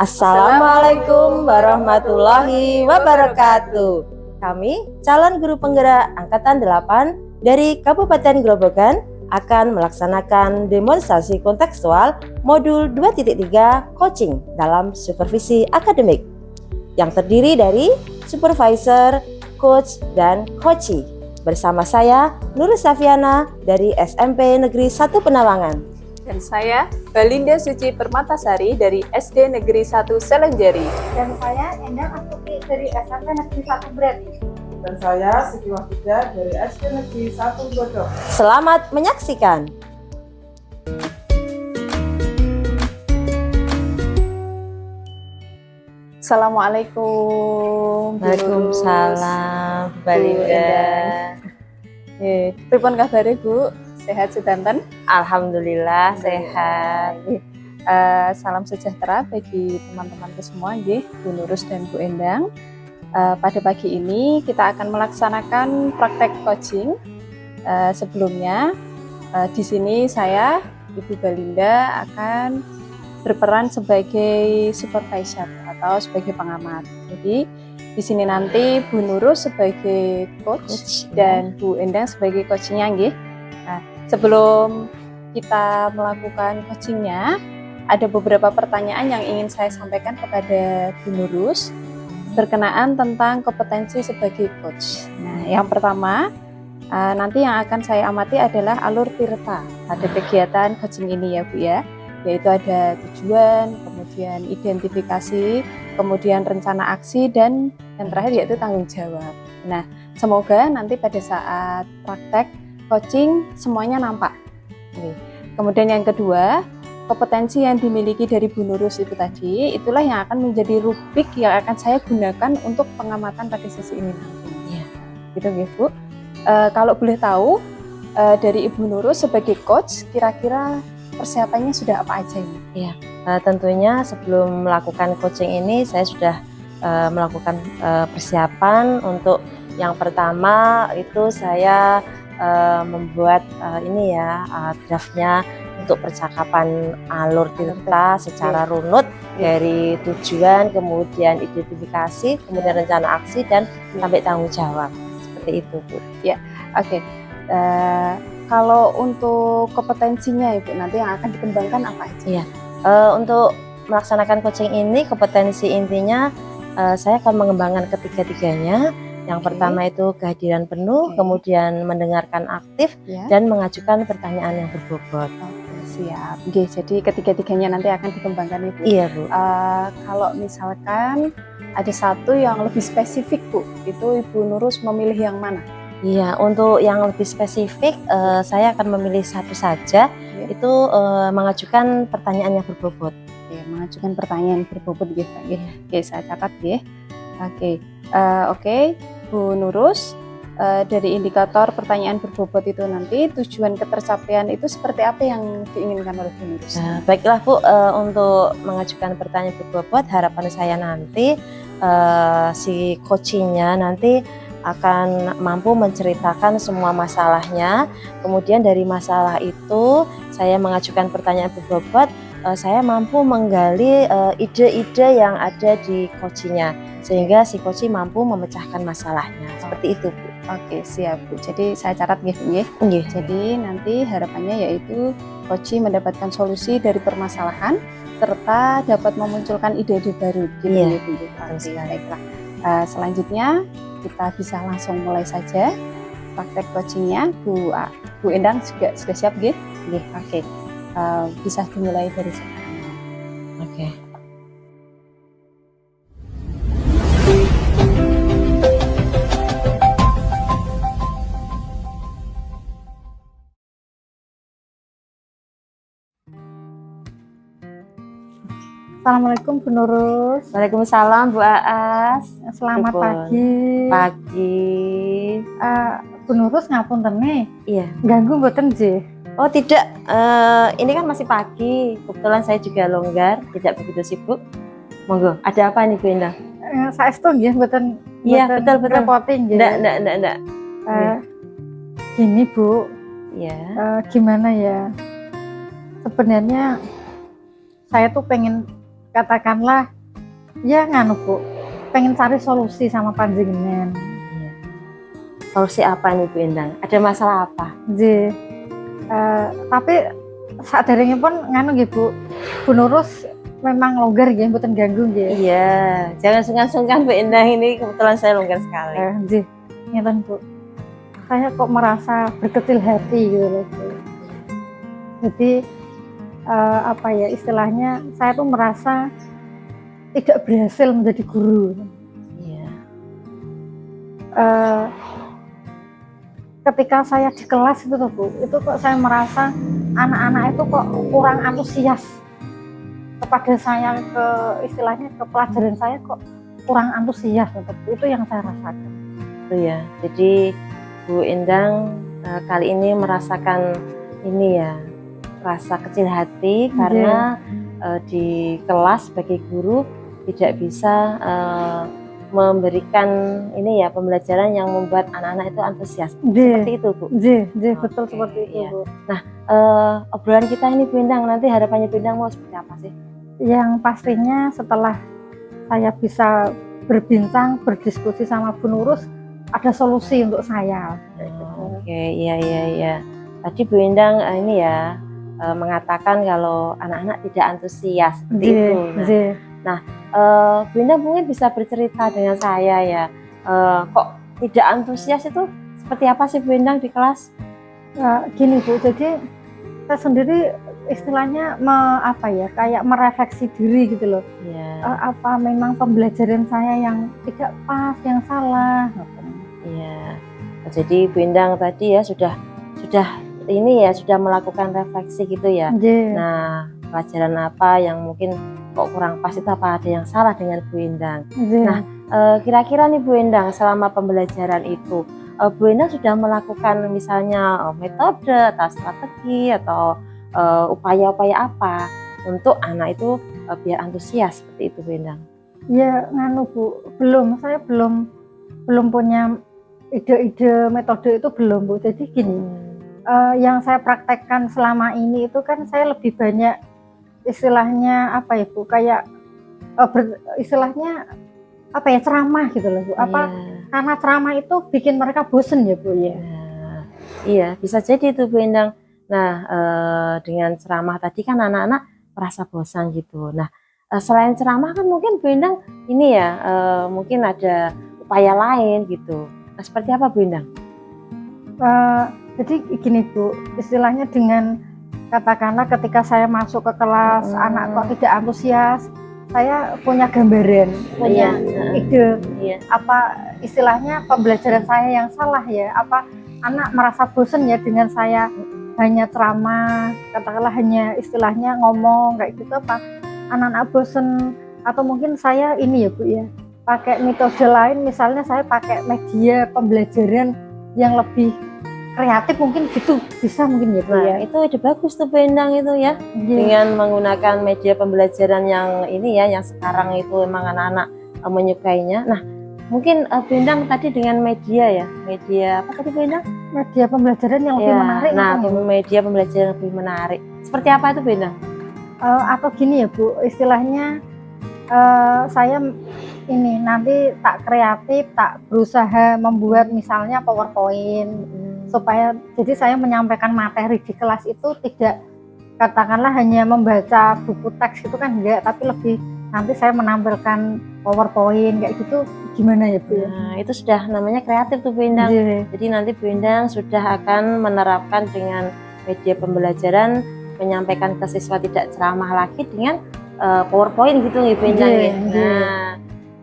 Assalamualaikum warahmatullahi wabarakatuh. Kami calon guru penggerak Angkatan 8 dari Kabupaten Grobogan akan melaksanakan demonstrasi kontekstual modul 2.3 coaching dalam supervisi akademik yang terdiri dari supervisor, coach, dan coachee. Bersama saya Nurul Safiana dari SMP Negeri 1 Penawangan. Dan saya Balinda Suci Permatasari dari SD Negeri 1 Selenjeri. Dan saya Endang Astuti dari SMP Negeri 1 Breti. Dan saya Siti Wahida dari SD Negeri 1 Glodok. Selamat menyaksikan. Assalamualaikum. Waalaikumsalam, Balinda. Pripun kabare Bu? Sehat sedanten? Alhamdulillah sehat. Salam sejahtera bagi teman-temanku semua, Bu Nurus dan Bu Endang. Pada pagi ini kita akan melaksanakan praktek coaching. Sebelumnya di sini saya, Ibu Balinda, akan berperan sebagai supervisor atau sebagai pengamat. Jadi di sini nanti Bu Nurus sebagai coach dan Bu Endang sebagai coachingnya, nggih. Nah, sebelum kita melakukan coachingnya, ada beberapa pertanyaan yang ingin saya sampaikan kepada Bu Nurus berkenaan tentang kompetensi sebagai coach. Nah, yang pertama, nanti yang akan saya amati adalah alur tirta pada kegiatan coaching ini ya Bu ya, yaitu ada tujuan, kemudian identifikasi, kemudian rencana aksi, dan yang terakhir yaitu tanggung jawab. Nah, semoga nanti pada saat praktek coaching semuanya nampak. Kemudian yang kedua, kompetensi yang dimiliki dari Bu Nurus itu tadi, itulah yang akan menjadi rubrik yang akan saya gunakan untuk pengamatan pada sesi ini nanti. Ya. Gitu ya Bu. Kalau boleh tahu dari Ibu Nurus sebagai coach, kira-kira persiapannya sudah apa aja ini? Ya, tentunya sebelum melakukan coaching ini saya sudah melakukan persiapan. Untuk yang pertama itu saya membuat draftnya untuk percakapan alur tirta secara runut dari tujuan, kemudian identifikasi, kemudian rencana aksi, dan sampai tanggung jawab. Seperti itu Bu. Ya, oke. Kalau untuk kompetensinya Ibu nanti yang akan dikembangkan apa aja? Iya. Untuk melaksanakan coaching ini, kompetensi intinya saya akan mengembangkan ketiga-tiganya. Yang pertama itu kehadiran penuh, kemudian mendengarkan aktif, dan mengajukan pertanyaan yang berbobot. Siap. Oke, jadi ketiga-tiganya nanti akan dikembangkan Ibu. Iya Bu. Kalau misalkan ada satu yang lebih spesifik Bu, itu Ibu Nurus memilih yang mana? Iya, untuk yang lebih spesifik saya akan memilih satu saja, itu mengajukan pertanyaan yang berbobot. Oke, mengajukan pertanyaan berbobot gitu. Oke, saya catat ya. Oke, Bu Nurus, dari indikator pertanyaan berbobot itu nanti tujuan ketercapaian itu seperti apa yang diinginkan oleh Bu Nurus? Baiklah Bu, untuk mengajukan pertanyaan berbobot, harapan saya nanti si coachingnya nanti akan mampu menceritakan semua masalahnya. Kemudian dari masalah itu saya mengajukan pertanyaan berbobot, saya mampu menggali ide-ide yang ada di coachingnya, sehingga si coaching mampu memecahkan masalahnya. Seperti itu Bu. Oke, siap Bu. Jadi saya catat nggih. Jadi nanti harapannya yaitu coaching mendapatkan solusi dari permasalahan serta dapat memunculkan ide-ide baru gitu ya Bu. Baiklah. Selanjutnya kita bisa langsung mulai saja praktek coachingnya. Bu Endang juga sudah siap nggih? Oke. Bisa dimulai dari sekarang. Oke. Assalamualaikum Bu Nurus. Waalaikumsalam Bu Aas. Selamat pagi. Bu Nurus ngapunten nih. Iya. Ganggu mboten nggih? Oh tidak, ini kan masih pagi. Kebetulan saya juga longgar, tidak begitu sibuk. Monggo, ada apa nih Bu Endang? Saestu nggih mboten. Iya, betul. Repoti nggih. Enggak. Gini Bu. Iya. Gimana ya? Sebenarnya saya tuh pengen katakanlah Ya nganu Bu, pengen cari solusi sama panjenengan. Iya. Solusi apa nih Bu Endang? Ada masalah apa? Nggih. Tapi saderengipun nganu nggih Bu, Bu Nurus memang longgar nggih, mboten ganggu nggih. Iya, jangan sungkan-sungkan Bu Endang, ini kebetulan saya longgar sekali. Nggih, ngeten Bu. Saya kok merasa berkecil hati gitu loh Bu. Jadi apa ya istilahnya, saya tuh merasa tidak berhasil menjadi guru. Iya. Eh, Ketika saya di kelas itu tuh Bu, itu kok saya merasa anak-anak itu kok kurang antusias kepada saya, ke istilahnya ke pelajaran saya kok kurang antusias gitu Bu. Itu yang saya rasakan. Itu ya. Jadi Bu Endang kali ini merasakan ini ya, rasa kecil hati karena di kelas sebagai guru tidak bisa memberikan ini ya pembelajaran yang membuat anak-anak itu antusias. Seperti itu Bu. Betul seperti itu iya. Bu. Obrolan kita ini Bu Endang, nanti harapannya Bu Endang mau seperti apa sih? Yang pastinya setelah saya bisa berbincang, berdiskusi sama Bu Nurus, ada solusi untuk saya. Oke, iya. Tadi Bu Endang ini ya mengatakan kalau anak-anak tidak antusias seperti itu. Bu Endang mungkin bisa bercerita dengan saya ya, kok tidak antusias itu seperti apa sih Bu Endang di kelas? Gini Bu, jadi saya sendiri istilahnya kayak merefleksi diri gitu loh. Apa memang pembelajaran saya yang tidak pas, yang salah? Iya. Jadi Bu Endang tadi ya sudah ini ya sudah melakukan refleksi gitu ya. Nah, pelajaran apa yang mungkin kok kurang pas itu, apa ada yang salah dengan Bu Endang? Nah, kira-kira nih Bu Endang selama pembelajaran itu Bu Endang sudah melakukan misalnya metode atau strategi atau upaya-upaya apa untuk anak itu biar antusias seperti itu Bu Endang? Ya nganu Bu, saya belum punya ide-ide metode itu belum Bu. Jadi gini, yang saya praktekkan selama ini itu kan saya lebih banyak istilahnya apa ya Bu, kayak istilahnya apa ya, ceramah gitu loh Bu. Karena ceramah itu bikin mereka bosen ya Bu ya. Iya, bisa jadi itu Bu Endang. Nah, dengan ceramah tadi kan anak-anak merasa bosan gitu. Nah, selain ceramah kan mungkin Bu Endang ini ya mungkin ada upaya lain gitu. Nah, seperti apa Bu Endang? Jadi gini Bu, istilahnya dengan katakanlah ketika saya masuk ke kelas anak kok tidak antusias, saya punya gambaran, punya ide apa istilahnya pembelajaran saya yang salah ya, apa anak merasa bosan ya dengan saya hanya ceramah, katakanlah hanya istilahnya ngomong kayak gitu, apa anak-anak bosan, atau mungkin saya ini ya Bu ya, pakai metode lain, misalnya saya pakai media pembelajaran yang lebih kreatif mungkin gitu, bisa mungkin ya Bu ya. Itu ide bagus tuh Bu Endang itu ya, dengan menggunakan media pembelajaran yang ini ya, yang sekarang itu memang anak-anak menyukainya. Nah, mungkin Bu Endang tadi dengan media apa tadi Bu Endang? Media pembelajaran yang lebih menarik. Nah, media pembelajaran yang lebih menarik. Seperti apa itu Bu Endang? Atau gini ya Bu, istilahnya saya ini nanti tak kreatif, tak berusaha membuat misalnya PowerPoint supaya jadi saya menyampaikan materi di kelas itu tidak katakanlah hanya membaca buku teks itu kan enggak, tapi lebih nanti saya menampilkan PowerPoint kayak gitu, gimana ya Bu? Nah, itu sudah namanya kreatif tuh Bu Endang. Jadi nanti Bu Endang sudah akan menerapkan dengan media pembelajaran, menyampaikan ke siswa tidak ceramah lagi dengan PowerPoint gitu ya Bu Endang ya. Nah,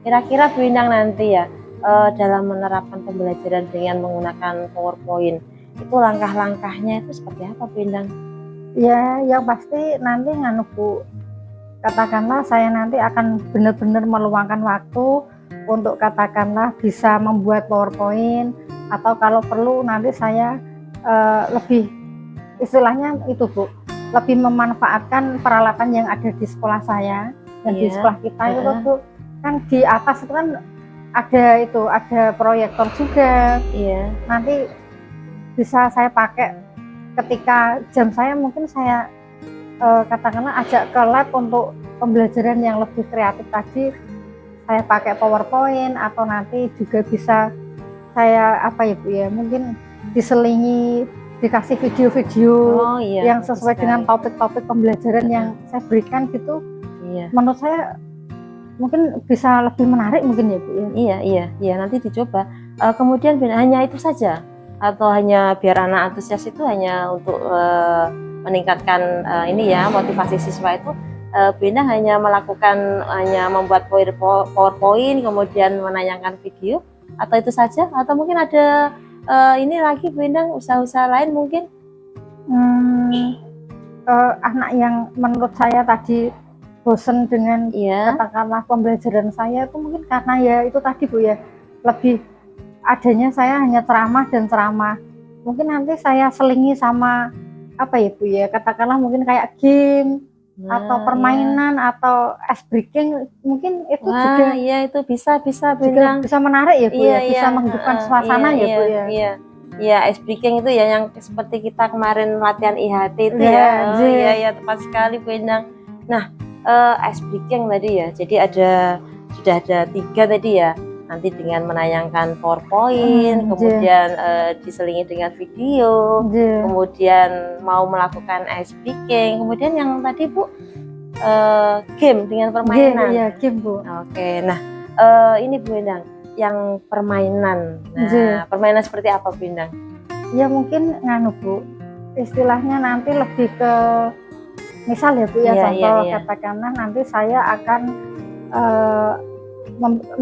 kira-kira Bu Endang nanti ya dalam menerapkan pembelajaran dengan menggunakan PowerPoint itu langkah-langkahnya itu seperti apa Bu Endang? Ya, yang pasti nanti nganu Bu, katakanlah saya nanti akan benar-benar meluangkan waktu untuk katakanlah bisa membuat PowerPoint, atau kalau perlu nanti saya lebih istilahnya itu Bu, lebih memanfaatkan peralatan yang ada di sekolah saya dan di sekolah kita itu Bu, kan di atas itu kan ada proyektor juga. Nanti bisa saya pakai ketika jam saya, mungkin saya katakanlah ajak ke lab untuk pembelajaran yang lebih kreatif tadi, saya pakai PowerPoint atau nanti juga bisa saya apa ya Bu ya, mungkin diselingi dikasih video-video iya, yang bagus sesuai dengan sekali. topik-topik pembelajaran yang saya berikan gitu. Iya. Menurut saya mungkin bisa lebih menarik mungkin ya Bu ya. Iya, nanti dicoba. Kemudian hanya itu saja atau hanya biar anak antusias itu hanya untuk meningkatkan ini ya motivasi siswa itu Bu Endang hanya membuat PowerPoint kemudian menayangkan video atau itu saja atau mungkin ada ini lagi Bu Endang usaha-usaha lain mungkin? Anak yang menurut saya tadi bosen dengan Iya. katakanlah pembelajaran saya itu mungkin karena ya itu tadi Bu ya, lebih adanya saya hanya ceramah dan ceramah. Mungkin nanti saya selingi sama apa ya Bu ya, katakanlah mungkin kayak game atau permainan atau ice breaking, mungkin itu juga iya itu bisa Bu juga Endang. bisa menarik ya Bu ya, bisa Iya, menghidupkan suasana ya Bu ya. Iya, ice breaking itu ya yang seperti kita kemarin latihan IHT itu Iya, ya. Iya, tepat sekali Bu Endang. Nah, ice breaking tadi ya. Jadi sudah ada 3 tadi ya. Nanti dengan menayangkan PowerPoint, kemudian diselingi dengan video, kemudian mau melakukan ice breaking, kemudian yang tadi Bu game dengan permainan. Iya, game Bu. Oke, nah ini Bu Endang, yang permainan. Nah, permainan seperti apa Bu Endang? Ya mungkin nganu Bu, istilahnya nanti lebih ke misal ya Bu ya, contoh katakanlah nanti saya akan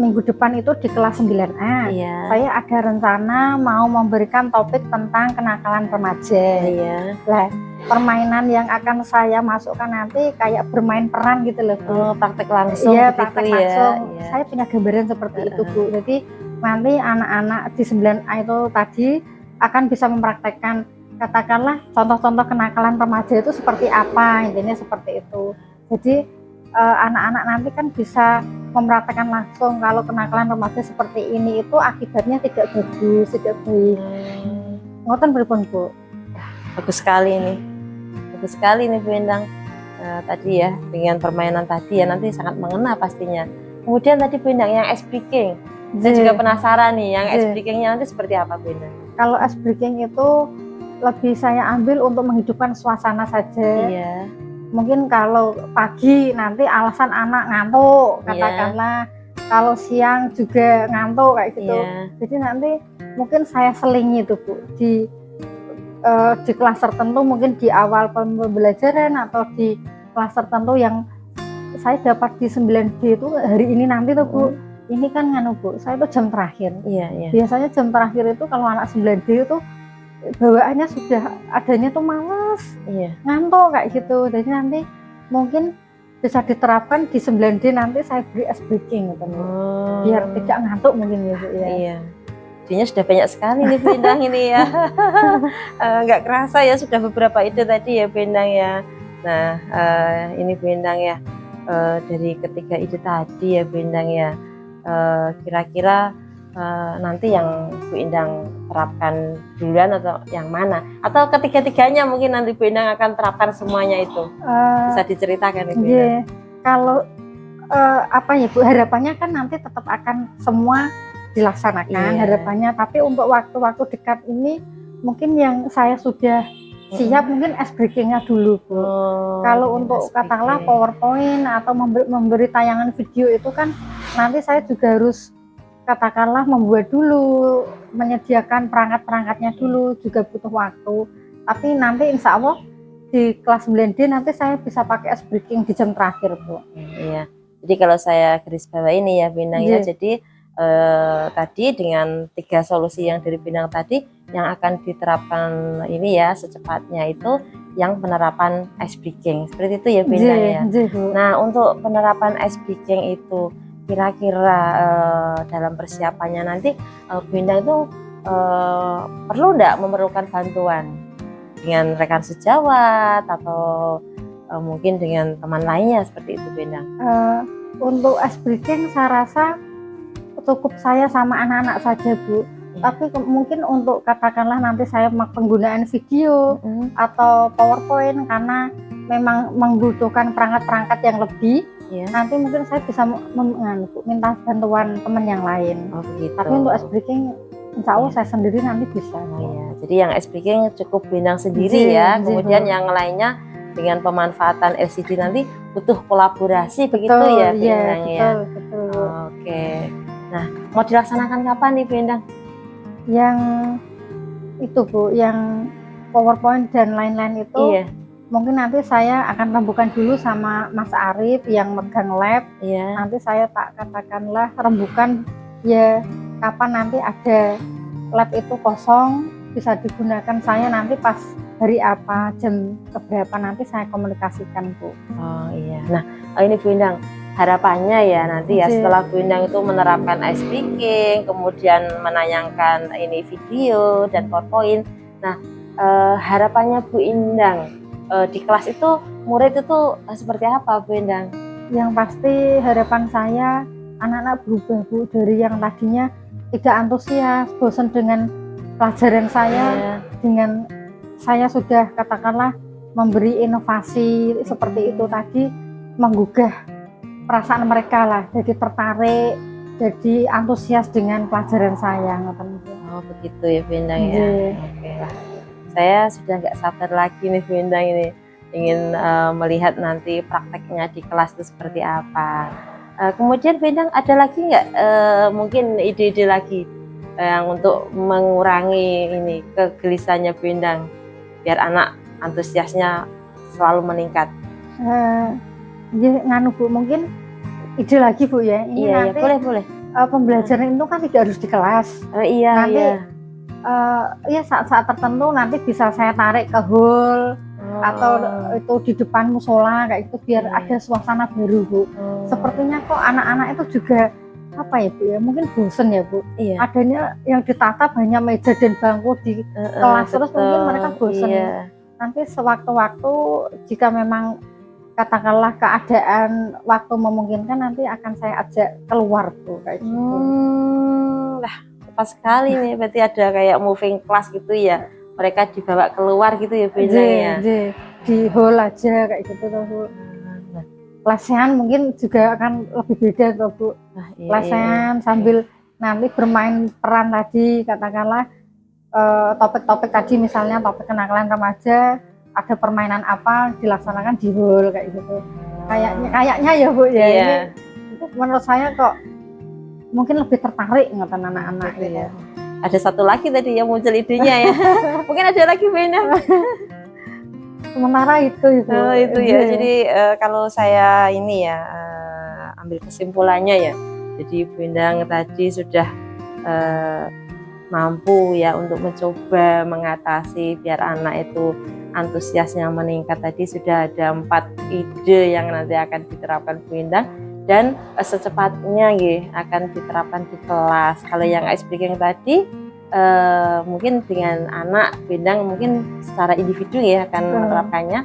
minggu depan itu di kelas 9A. Saya ada rencana mau memberikan topik tentang kenakalan remaja. Nah, permainan yang akan saya masukkan nanti kayak bermain peran gitu loh Bu. Praktek langsung. Iya, praktek langsung. Saya punya gambaran seperti itu Bu. Jadi nanti anak-anak di 9A itu tadi akan bisa mempraktekkan katakanlah contoh-contoh kenakalan remaja itu seperti apa, intinya seperti itu. Jadi anak-anak nanti kan bisa mempraktekkan langsung kalau kenakalan remaja seperti ini itu akibatnya tidak bagus, tidak baik. Ngoten pripun Bu? Bagus sekali nih Bu Endang. Tadi ya dengan permainan tadi ya nanti sangat mengena pastinya. Kemudian tadi Bu Endang yang ice breaking. Saya juga penasaran nih yang ice breakingnya nanti seperti apa Bu Endang? Kalau ice breaking itu lebih saya ambil untuk menghidupkan suasana saja. Mungkin kalau pagi nanti alasan anak ngantuk katakanlah, kalau siang juga ngantuk kayak gitu. Jadi nanti mungkin saya selingi itu Bu di kelas tertentu, mungkin di awal pembelajaran atau di kelas tertentu yang saya dapat di 9D itu hari ini nanti tuh Bu. Ini kan nganu Bu, saya itu jam terakhir. Biasanya jam terakhir itu kalau anak 9D itu bawaannya sudah adanya tuh males, ngantuk kayak gitu. Jadi nanti mungkin bisa diterapkan di 9D nanti saya beri ice breaking gitu, biar tidak ngantuk mungkin ya Bu ya. Idenya sudah banyak sekali nih Bu Endang ini ya. Nggak kerasa ya sudah beberapa ide tadi ya Bu Endang ya. Nah ini Bu Endang ya, dari ketiga ide tadi ya Bu Endang ya, kira-kira nanti yang Bu Endang terapkan duluan atau yang mana? Atau ketiga-tiganya mungkin nanti Bu Endang akan terapkan semuanya itu? Bisa diceritakan Ibu Endang? Kalau apa ya Bu, harapannya kan nanti tetap akan semua dilaksanakan harapannya, tapi untuk waktu-waktu dekat ini mungkin yang saya sudah siap mungkin ice breaking-nya dulu Bu. Kalau untuk katakanlah PowerPoint atau memberi tayangan video itu kan nanti saya juga harus katakanlah membuat dulu, menyediakan perangkat-perangkatnya dulu, juga butuh waktu. Tapi nanti insya Allah di kelas 9D nanti saya bisa pakai ice breaking di jam terakhir Bu. Jadi kalau saya garis bawah ini ya Bu Endang ya, jadi tadi dengan 3 solusi yang dari Bu Endang tadi yang akan diterapkan ini ya secepatnya itu yang penerapan ice breaking seperti itu ya Bu Endang ya. Nah untuk penerapan ice breaking itu kira-kira dalam persiapannya nanti Bu Endang itu perlu enggak memerlukan bantuan dengan rekan sejawat atau mungkin dengan teman lainnya seperti itu Bu Endang? Untuk ice breaking saya rasa cukup saya sama anak-anak saja Bu. Tapi mungkin untuk katakanlah nanti saya penggunaan video atau PowerPoint karena memang membutuhkan perangkat-perangkat yang lebih, Iya. nanti mungkin saya bisa minta bantuan teman yang lain. Oh begitu. Tapi untuk ice breaking, insya Allah saya sendiri nanti bisa. Oh, iya. Jadi yang ice breaking cukup Bu Endang sendiri Nggih, ya. nggih, Kemudian Bu. yang lainnya dengan pemanfaatan LCD nanti butuh kolaborasi begitu Betul, ya Bu iya, Endang ya. betul. Oke. Nah, mau dilaksanakan kapan nih Bu Endang? Yang itu Bu, yang PowerPoint dan lain-lain itu Iya. mungkin nanti saya akan rembukan dulu sama Mas Arif yang megang lab. Iya. Nanti saya tak katakanlah rembukan ya kapan nanti ada lab itu kosong bisa digunakan, saya nanti pas hari apa jam keberapa nanti saya komunikasikan Bu. Oh iya. Nah, ini Bu Endang, harapannya ya nanti ya Nggih. setelah Bu Endang itu menerapkan ice breaking, kemudian menayangkan ini video dan PowerPoint. Nah, harapannya Bu Endang di kelas itu murid itu seperti apa Bu Endang? Yang pasti harapan saya anak-anak berubah Bu, dari yang tadinya tidak antusias, bosan dengan pelajaran saya, Iya. dengan saya sudah katakanlah memberi inovasi seperti itu tadi, menggugah perasaan mereka lah, jadi tertarik, jadi antusias dengan pelajaran saya. Oh begitu ya Bu Endang ya. Nggih. Oke. Saya sudah nggak sabar lagi nih Bu Endang ini, ingin melihat nanti prakteknya di kelas itu seperti apa. Kemudian Bu Endang ada lagi nggak mungkin ide-ide lagi yang untuk mengurangi ini kegelisahannya Bu Endang biar anak antusiasnya selalu meningkat? Nganu Bu, mungkin ide lagi Bu ya. Ini Iya, nanti iya, boleh. pembelajaran itu kan tidak harus di kelas. Iya, Nanti iya. Ya saat-saat tertentu nanti bisa saya tarik ke hall atau itu di depan musola kayak itu biar Iya. ada suasana baru Bu. Sepertinya kok anak-anak itu juga apa ya Bu ya, mungkin bosen ya Bu. Iya. Adanya yang ditata banyak meja dan bangku di kelas terus mungkin mereka bosen. Iya. Nanti sewaktu-waktu jika memang katakanlah keadaan waktu memungkinkan nanti akan saya ajak keluar Bu kayak gitu. Lah, tepat sekali nih, berarti ada kayak moving class gitu ya. Mereka dibawa keluar gitu ya Bu Endang ya. Di hall aja kayak gitu tuh Bu. Nah, Lesehan mungkin juga akan lebih beda tuh Bu. iya, Lesehan sambil nanti bermain peran tadi, katakanlah topik-topik tadi misalnya topik kenakalan remaja, ada permainan apa dilaksanakan di hall kayak gitu. Kayaknya ya Bu ya. Iya. Ini menurut saya kok mungkin lebih tertarik ngoten anak-anak Gitu gitu. ya. Ada satu lagi tadi yang muncul idenya ya. Mungkin ada lagi Bu Endang. Sementara itu Oh, itu ya. Jadi kalau saya ini ya ambil kesimpulannya ya. Jadi Bu Endang tadi sudah mampu ya untuk mencoba mengatasi biar anak itu antusiasnya meningkat. Tadi sudah ada 4 ide yang nanti akan diterapkan Bu Endang dan secepatnya akan diterapkan di kelas. Kalau yang ice breaking tadi mungkin dengan anak Bu Endang mungkin secara individu ya akan menerapkannya.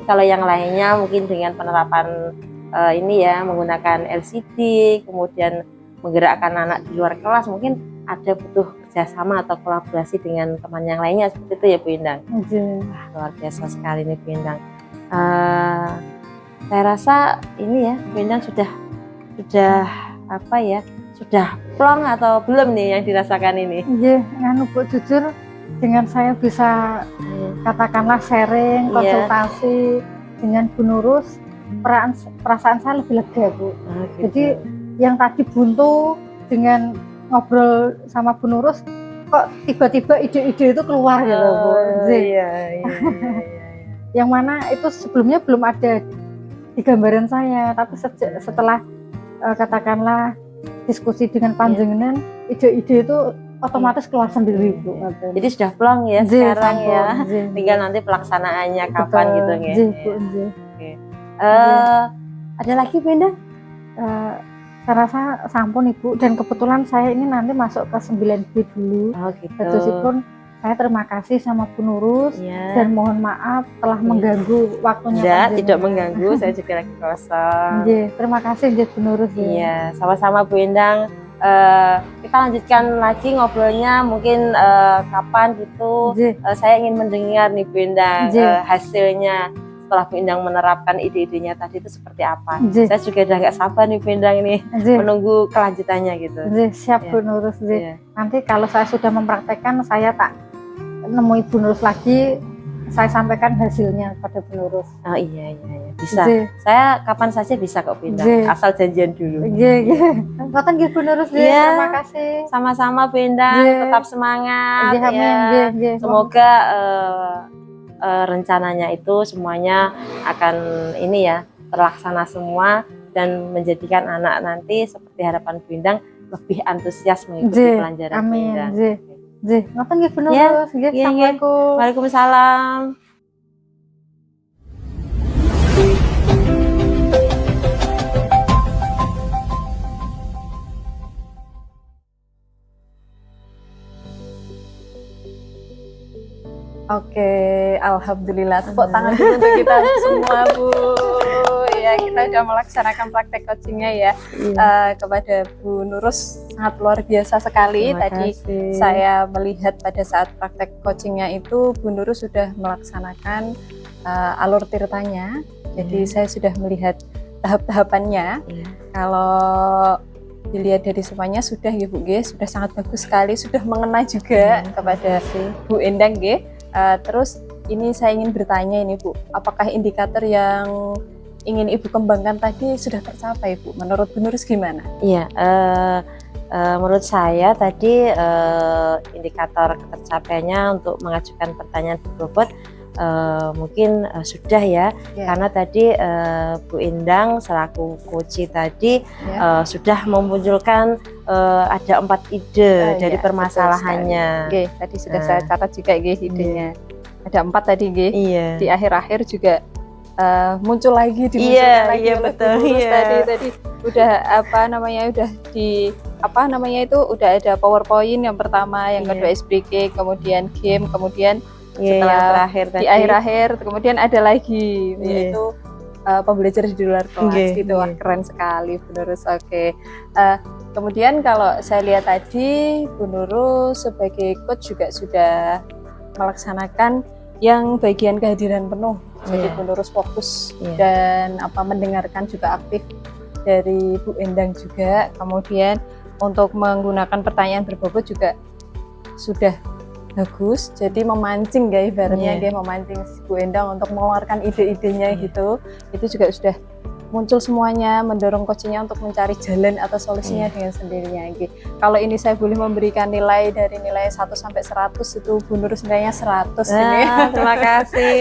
Kalau yang lainnya mungkin dengan penerapan ini ya menggunakan LCD, kemudian menggerakkan anak di luar kelas, mungkin ada butuh kerjasama atau kolaborasi dengan teman yang lainnya seperti itu ya Bu Endang. Wah, luar biasa sekali nih Bu Endang. Saya rasa ini ya Bu Endang sudah apa ya, sudah plong atau belum nih yang dirasakan ini? Iya, nganu Bu, jujur dengan saya bisa katakanlah sharing, konsultasi dengan Bu Nurus, perasaan saya lebih lega Bu. Gitu. Jadi yang tadi buntu dengan ngobrol sama Bu Nurus, kok tiba-tiba ide-ide itu keluar gitu Bu. Iya. Yang mana itu sebelumnya belum ada di gambaran saya, tapi setelah katakanlah diskusi dengan panjenengan, ide-ide itu otomatis keluar sendiri Bu. Jadi sudah plong ya sekarang ya. Tinggal nanti pelaksanaannya kapan gitu ya. Ada lagi Bu Endang? Saya rasa sampun Ibu, dan kebetulan saya ini nanti masuk ke 9B dulu. Oh gitu. Meskipun saya terima kasih sama Bu Nurus dan mohon maaf telah mengganggu waktunya. Tidak mengganggu, saya juga lagi kosong. Terima kasih Bu Nurus. Iya, sama-sama Bu Endang. Kita lanjutkan lagi ngobrolnya mungkin kapan gitu. Saya ingin mendengar nih Bu Endang hasilnya setelah Bu Endang menerapkan ide-idenya tadi itu seperti apa. Nggih. Saya juga udah nggak sabar nih Bu Endang ini Nggih. menunggu kelanjutannya gitu. Nggih, siap Iya. Bu Nurus. Nggih. Iya. Nanti kalau saya sudah mempraktekkan, saya tak nemui Bu Nurus lagi, saya sampaikan hasilnya pada Bu Nurus. Oh iya bisa. Nggih. Saya kapan saja bisa kok Bu Endang, Nggih. asal janjian dulu. Nggih, nggih. Ngoten nggih Bu Nurus. Nggih. Iya. Terima kasih. Sama-sama Bu Endang, Nggih. tetap semangat Nggih, amin. ya. Nggih, nggih. Semoga rencananya itu semuanya akan ini ya terlaksana semua dan menjadikan anak nanti seperti harapan Bu Endang lebih antusias mengikuti Nggih, pelajaran Bu amin. Endang. Nggih. Nggih, ngoten nggih Bu Ya, Nurus. Nggih, iya. Assalamualaikum. Waalaikumsalam. Oke, alhamdulillah. Tepuk tangan dulu untuk kita semua, Bu. Ya, kita sudah melaksanakan praktek coachingnya ya. Kepada Bu Nurus sangat luar biasa sekali. Terima Tadi kasih. saya melihat pada saat praktek coachingnya itu Bu Nurus sudah melaksanakan alur tirtanya. Jadi saya sudah melihat tahap-tahapannya. Iya. Kalau dilihat dari semuanya sudah ya Bu G, sudah sangat bagus sekali, sudah mengena juga kepada Bu Endang G. Terus ini saya ingin bertanya ini Bu, apakah indikator yang ingin Ibu kembangkan tadi sudah tercapai Bu? Menurut Bu Nurus gimana? Iya, menurut saya tadi indikator ketercapaiannya untuk mengajukan pertanyaan berbobot mungkin sudah ya, karena tadi Bu Endang selaku coach tadi sudah memunculkan ada 4 ide dari permasalahannya. Oke, tadi sudah saya catat juga idenya. Ada 4 tadi Iya. Di akhir-akhir juga muncul lagi Iya, lagi iya, oleh betul, Bu Nurus iya. tadi udah udah ada PowerPoint yang pertama, yang kedua SPK, kemudian game, kemudian Iya, setelah yang terakhir tadi. di akhir-akhir kemudian ada lagi yaitu pembelajaran di luar kelas Iya, gitu. Wah, iya. keren sekali Bu Nurus. Oke. Kemudian kalau saya lihat tadi Bu Nurus sebagai coach juga sudah melaksanakan yang bagian kehadiran penuh. Jadi Iya. Bu Nurus fokus Iya. dan mendengarkan juga aktif dari Bu Endang juga. Kemudian untuk menggunakan pertanyaan berbobot juga sudah bagus. Jadi memancing ya ibaratnya Iya. dia memancing Bu Endang untuk mengeluarkan ide-idenya gitu. Itu juga sudah muncul semuanya, mendorong coachingnya untuk mencari jalan atau solusinya dengan sendirinya. Kalau ini saya boleh memberikan nilai dari nilai 1 sampai 100 itu Bu Nurus nilainya 100 ini. Terima kasih.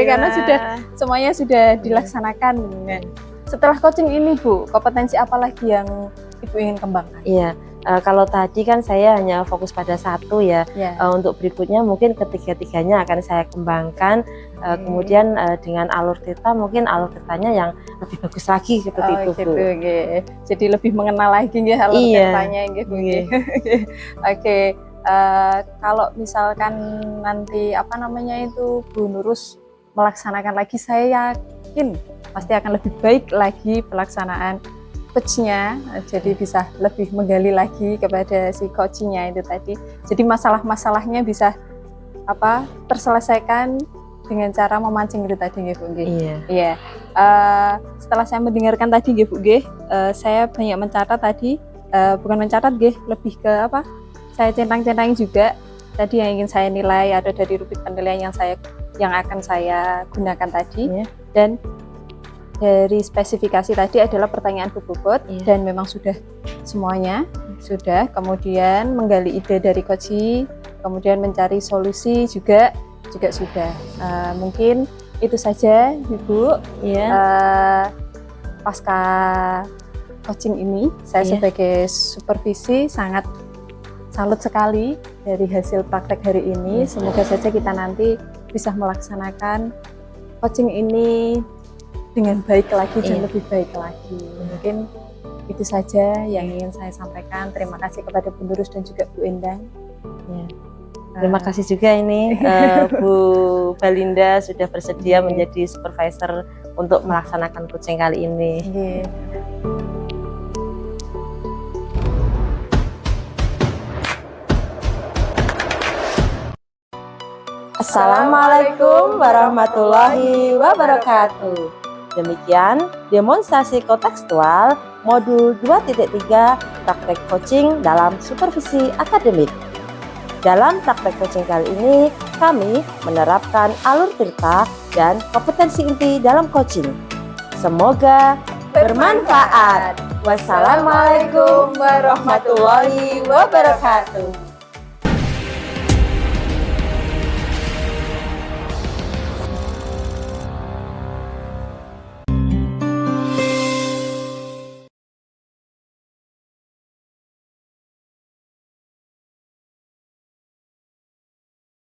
Karena semuanya sudah dilaksanakan. Setelah coaching ini Bu, kompetensi apa lagi yang Ibu ingin kembangkan? Iya. Kalau tadi kan saya hanya fokus pada satu ya. Untuk berikutnya mungkin ketiga-tiganya akan saya kembangkan. Kemudian dengan alur tirta mungkin alur tirtanya yang lebih bagus lagi seperti itu Bu. Jadi lebih mengenal lagi ya alur tirtanya Bu. Oke. Kalau misalkan nanti Bu Nurus melaksanakan lagi, saya yakin pasti akan lebih baik lagi pelaksanaan coachnya, jadi bisa lebih menggali lagi kepada si coachnya itu tadi. Jadi masalah-masalahnya bisa terselesaikan dengan cara memancing itu tadi Bu G. Iya. Setelah saya mendengarkan tadi Bu G, saya banyak mencatat tadi, bukan mencatat lebih ke saya centang-centang juga tadi yang ingin saya nilai, ada dari rubrik penilaian yang akan saya gunakan tadi. Dan dari spesifikasi tadi adalah pertanyaan berbobot dan memang sudah semuanya sudah. Kemudian menggali ide dari coach, kemudian mencari solusi juga sudah. Mungkin itu saja Ibu. Pasca coaching ini saya sebagai supervisi sangat salut sekali dari hasil praktek hari ini. Semoga saja kita nanti bisa melaksanakan coaching ini dengan baik lagi dan lebih baik lagi. Mungkin itu saja yang ingin saya sampaikan. Terima kasih kepada Bu Nurus dan juga Bu Endang. Terima kasih juga ini Bu Balinda sudah bersedia menjadi supervisor untuk melaksanakan coaching kali ini. Assalamualaikum warahmatullahi wabarakatuh. Demikian demonstrasi kontekstual modul 2.3 praktek coaching dalam supervisi akademik. Dalam praktek coaching kali ini, kami menerapkan alur cerita dan kompetensi inti dalam coaching. Semoga bermanfaat. Wassalamualaikum warahmatullahi wabarakatuh.